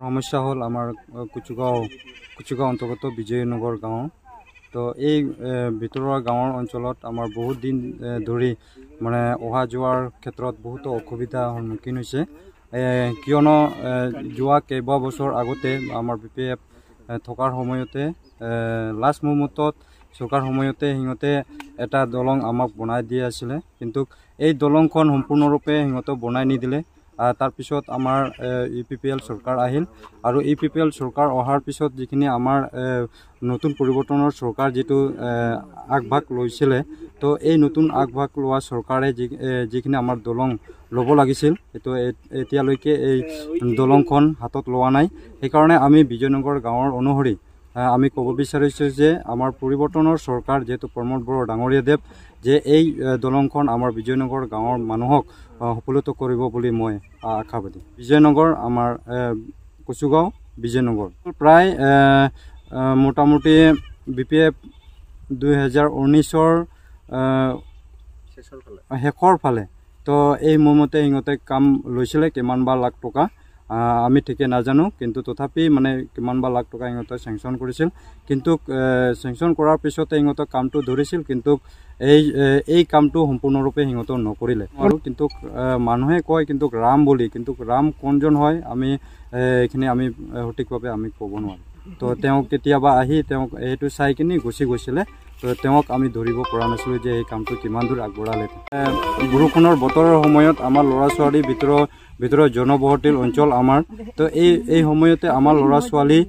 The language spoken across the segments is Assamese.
সমস্যা হল আমাৰ কুচুগাঁও অন্তৰ্গত বিজয়নগৰ গাঁও। তো এই ভিতৰুৱা গাঁৱৰ অঞ্চলত আমাৰ বহুত দিন ধৰি মানে অহা যোৱাৰ ক্ষেত্ৰত বহুত অসুবিধাৰ সন্মুখীন হৈছে, কিয়নো যোৱা কেইবা বছৰ আগতে আমাৰ BPF থকাৰ সময়তে লাষ্ট মুহূৰ্তত চৰকাৰ সময়তে সিহঁতে এটা দলং আমাক বনাই দি আছিলে, কিন্তু এই দলংখন সম্পূৰ্ণৰূপে সিহঁতে বনাই নিদিলে। তাৰ পিছত আমাৰ UPPL চৰকাৰ আহিল আৰু UPPL চৰকাৰ অহাৰ পিছত যিখিনি আমাৰ নতুন পৰিৱৰ্তনৰ চৰকাৰ যিটো আগভাগ লৈছিলে, তো এই নতুন আগভাগ লোৱা চৰকাৰে যিখিনি আমাৰ দলং ল'ব লাগিছিল সেইটো এতিয়ালৈকে এই দলংখন হাতত লোৱা নাই। সেইকাৰণে আমি বিজয়নগৰ গাঁৱৰ অনুসৰি আমি ক'ব বিচাৰিছোঁ যে আমাৰ পৰিৱৰ্তনৰ চৰকাৰ যেহেতু প্ৰমোদ বড়ো ডাঙৰীয়াদেৱ যে এই দলংখন আমাৰ বিজয়নগৰ গাঁৱৰ মানুহক সফলিত কৰিব বুলি মই আশাবাদী। বিজয়নগৰ আমাৰ কুচুগাঁও বিজয়নগৰ প্ৰায় মোটামুটি BPF 2019-ৰ শেষৰ ফালে তো এই মতে সিহঁতে কাম লৈছিলে কিমান বা লাখ টকা আমি ঠিকে নাজানো, কিন্তু তথাপি মানে কিমান বা লাখ টকা সিহঁতে চেংচন কৰিছিল, কিন্তু চেংচন কৰাৰ পিছতে সিহঁতে কামটো ধৰিছিল, কিন্তু এই কামটো সম্পূৰ্ণৰূপে সিহঁতে নকৰিলে। আৰু কিন্তু মানুহে কয় কিন্তু ৰাম বুলি, কিন্তু ৰাম কোনজন হয় আমি এইখিনি আমি সঠিকভাৱে আমি ক'ব নোৱাৰোঁ। তো তেওঁক কেতিয়াবা আহি তেওঁক এইটো চাই কিনি গুচি গৈছিলে, তো তেওঁক আমি ধৰিব পৰা নাছিলোঁ যে এই কামটো কিমান দূৰ আগবঢ়ালে। বৰষুণৰ বতৰৰ সময়ত আমাৰ ল'ৰা ছোৱালীৰ ভিতৰত জনবসতিৰ অঞ্চল আমাৰ, তো এই সময়তে আমাৰ ল'ৰা ছোৱালী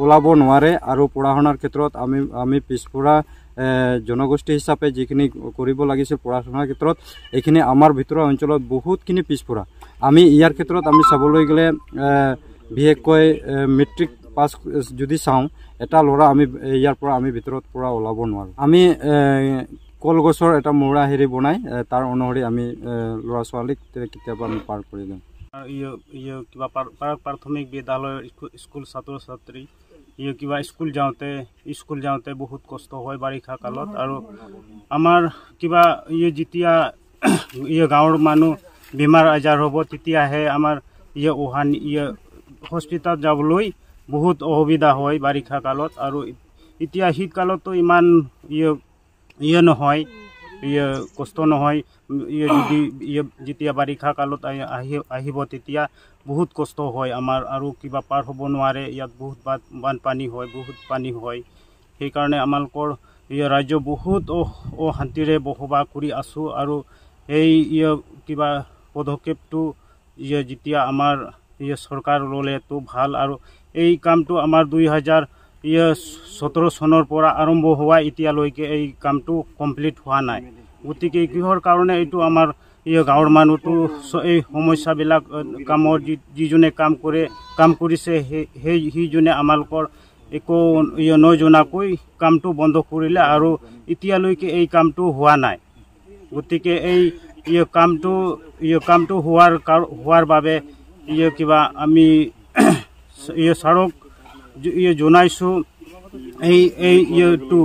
ওলাব নোৱাৰে আৰু পঢ়া শুনাৰ ক্ষেত্ৰত আমি পিছপৰা জনগোষ্ঠী হিচাপে যিখিনি কৰিব লাগিছিল পঢ়া শুনাৰ ক্ষেত্ৰত, এইখিনি আমাৰ ভিতৰুৱা অঞ্চলত বহুতখিনি পিছপৰা। আমি ইয়াৰ ক্ষেত্ৰত আমি চাবলৈ গ'লে বিশেষকৈ মেট্ৰিক পাছ যদি চাওঁ, এটা ল'ৰা আমি ইয়াৰ পৰা আমি ভিতৰত পৰা ওলাব নোৱাৰোঁ। আমি কলগছৰ এটা মূৰা হেৰি বনাই তাৰ অনুসৰি আমি ল'ৰা ছোৱালীক কেতিয়াবা আমি পাৰ কৰি দিওঁ। কিবা প্ৰাথমিক বিদ্যালয়ৰ স্কুল ছাত্ৰ ছাত্ৰী কিবা স্কুল যাওঁতে বহুত কষ্ট হয় বাৰিষা কালত। আৰু আমাৰ কিবা যেতিয়া গাঁৱৰ মানুহ বেমাৰ আজাৰ হ'ব তেতিয়াহে আমাৰ হস্পিটালত যাবলৈ বহুত অসুবিধা হয় বাৰিষা কালত। আৰু এতিয়া শীতকালতো ইমান নহয়, কষ্ট নহয়। যদি যেতিয়া বাৰিষা কালত আহিব তেতিয়া বহুত কষ্ট হয় আমাৰ, আৰু কিবা পাৰ হ'ব নোৱাৰে। ইয়াত বহুত বানপানী হয়, বহুত পানী হয়। সেইকাৰণে আমালোকৰ ৰাজ্য বহুত অশান্তিৰে বসবাস কৰি আছোঁ। আৰু এই কিবা পদক্ষেপটো যেতিয়া আমাৰ চৰকাৰ ল'লেতো ভাল। আৰু এই কামটো আমাৰ 2017 চনৰ পৰা আৰম্ভ হোৱা এতিয়ালৈকে এই কামটো কমপ্লিট হোৱা নাই। গতিকে কিহৰ কাৰণে এইটো আমাৰ গাঁৱৰ মানুহটো এই সমস্যাবিলাক কামৰ যিজনে কাম কৰিছে সেইজনে আমালোকৰ একো নজনাকৈ কামটো বন্ধ কৰিলে, আৰু এতিয়ালৈকে এই কামটো হোৱা নাই। গতিকে এই কামটো হোৱাৰ বাবে কিবা আমি ছাৰক জনাইছোঁ এইটো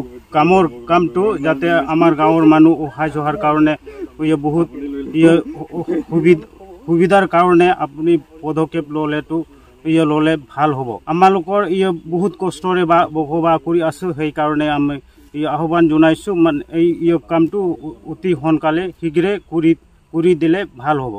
কামটো যাতে আমাৰ গাঁৱৰ মানুহ অহা যোৱাৰ কাৰণে বহুত সুবিধাৰ কাৰণে আপুনি পদক্ষেপ ল'লে ভাল হ'ব। আমালোকৰ বহুত কষ্টৰে বসবাস কৰি আছোঁ, সেইকাৰণে আমি আহ্বান জনাইছোঁ মানে এই কামটো অতি সোনকালে শীঘ্ৰে কৰি দিলে ভাল হ'ব।